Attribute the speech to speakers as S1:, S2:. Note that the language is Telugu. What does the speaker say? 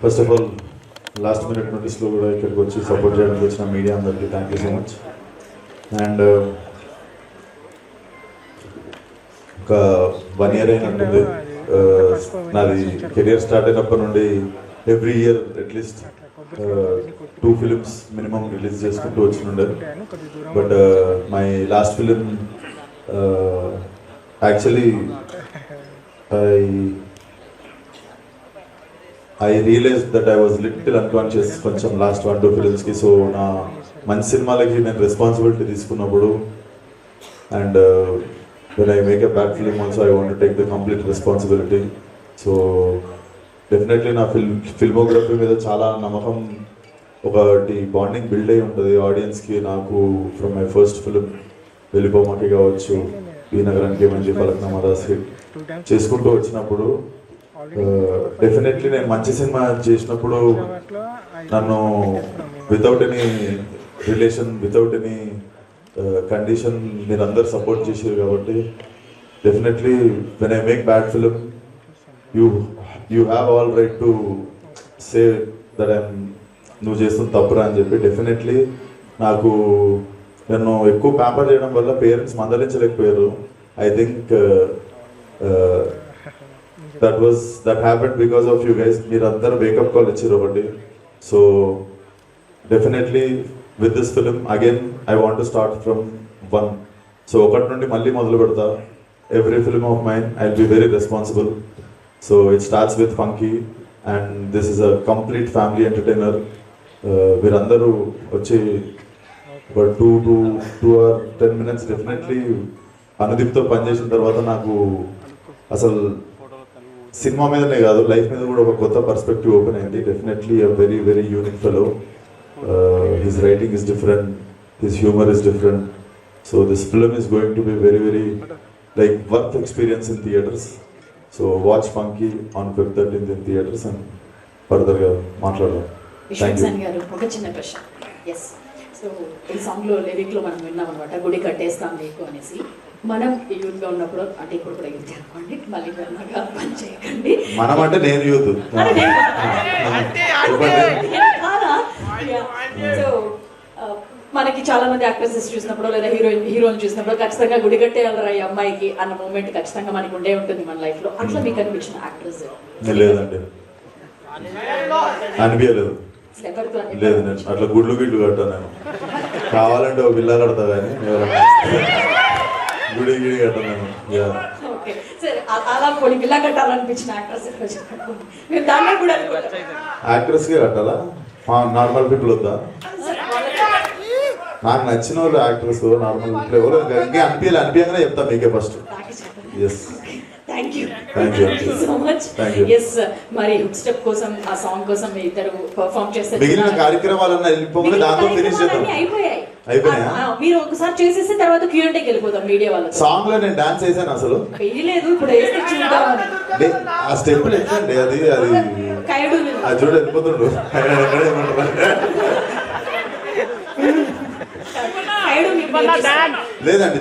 S1: First of all last minute నోటీస్లో కూడా ఇక్కడికి వచ్చి సపోర్ట్ చేయడానికి వచ్చిన మీడియా అందరికీ thank you so much. And ఒక 1 year అయినట్టుంది నాది కెరియర్ స్టార్ట్ అయినప్పటి నుండి every year at least 2 films minimum release చేసుకుంటూ వచ్చినుండే. But my last film actually I realized that I was little unconscious కొంచెం లాస్ట్ 1-2 filmsకి. సో నా మంచి సినిమాలకి నేను రెస్పాన్సిబిలిటీ తీసుకున్నప్పుడు and when I make a bad film also I want to take the complete responsibility. So definitely నా ఫిల్మోగ్రఫీ మీద చాలా నమ్మకం, ఒకటి బాండింగ్ బిల్డ్ అయి ఉంటుంది ఆడియన్స్కి నాకు. ఫ్రమ్ మై ఫస్ట్ ఫిలిం వెళ్ళిపోమాకి కావచ్చు, ఈ నగరానికి మంచి పలకనామా దాస్ హిట్ చేసుకుంటూ వచ్చినప్పుడు డెఫినెట్లీ నేను మంచి సినిమా చేసినప్పుడు నన్ను without any relation, without any condition మీరు అందరు సపోర్ట్ చేశారు. కాబట్టి definitely when I make bad film you have all right to say that నువ్వు చేస్తున్న తప్పురా అని చెప్పి. డెఫినెట్లీ నాకు నన్ను ఎక్కువ ప్యాంపర్ చేయడం వల్ల పేరెంట్స్ మందలించలేకపోయారు. I think that happened because of you guys. మీరు అందరూ వేకప్ కాల్ ఇచ్చారు ఒకటి. So definitely with this film again I want to start from 1. So ఒకటి నుండి మళ్ళీ మొదలు పెడతా. Every film of mine I will be very responsible. So it starts with Funky and this is a complete family entertainer. మీరందరూ వచ్చి ఒక 2 or 10 minutes డెఫినెట్లీ అనుదీప్తో పనిచేసిన తర్వాత నాకు అసలు సినిమా మీదనే కాదు లైఫ్ మీద కూడా ఒక కొత్త పర్స్పెక్టివ్ ఓపెన్ అయింది. Definitely a very very unique fellow. His writing is different, his humour is different. So this film is going to be very very like worth experience in theatres. So watch funky on Feb 13th in theatres and ఫర్దర్గా మాట్లాడదాం. Thank you.
S2: ఒక చిన్న ప్రశ్న. ఎస్, సో ఈ సాంగ్లో లిరిక్లో మనం విన్నాం అనమాట, గుడి కట్టేస్తాం నీకు అనేసి. మనం యూత్గా ఉన్నప్పుడు, అంటే ఇప్పుడు కూడా యూత్ అనుకోండి, మళ్ళీ వెళ్ళగా పని చేయకండి.
S1: మనం అంటే నేను యూత్.
S2: సో మనకి చాలా మంది యాక్ట్రెసెస్ చూసినప్పుడు లేదా హీరోని చూసినప్పుడు ఖచ్చితంగా గుడి కట్టేయాలరా ఈ అమ్మాయికి అన్న మూమెంట్ ఖచ్చితంగా మనకి ఉండే ఉంటుంది మన లైఫ్ లో. అట్లా మీకు అనిపించిన యాక్ట్రెస్?
S1: లేదండి, అనిపించలేదు. లేదు, నేను అట్లా గుడ్లు కట్టాను. నేను కావాలంటే ఒక విల్లా కడతా కానీ గుడి కట్టాను నేను.
S2: అలా కొన్ని విల్లా కట్టాలనిపించిన యాక్ట్రెస్
S1: యాక్ట్రెస్కే కట్టాలా? నార్మల్ పీపుల్ వద్దా? నాకు నచ్చిన వాళ్ళు యాక్ట్రెస్ నార్మల్ పీపుల్ ఎవరు ఇంకా అనిపించగానే చెప్తా మీకే first. Yes,
S2: thank you so much. Yes, మరి హుక్ స్టెప్ కోసం, ఆ సాంగ్ కోసం ఇద్దరు పర్ఫార్మ్ చేస్తారు.
S1: మిగిలిన కార్యక్రమాలన్నా వెళ్ళిపోయి దాంతో ఫినిష్ చేద్దాం. అయిపోయాయా?
S2: మీరు ఒకసారి చేసేసి తర్వాత Q&Aకి వెళ్ళిపోతాం మీడియా వాళ్ళు.
S1: సాంగ్ లో నేను డాన్స్ చేశాను అసలు
S2: వేయలేదు, ఇప్పుడు వేస్తే చూద్దాం.
S1: ఆ స్టెప్ ఎట్లండి? అది
S2: కైడు
S1: అది చూడ వెళ్ళిపోతుండ్రు లేదండి.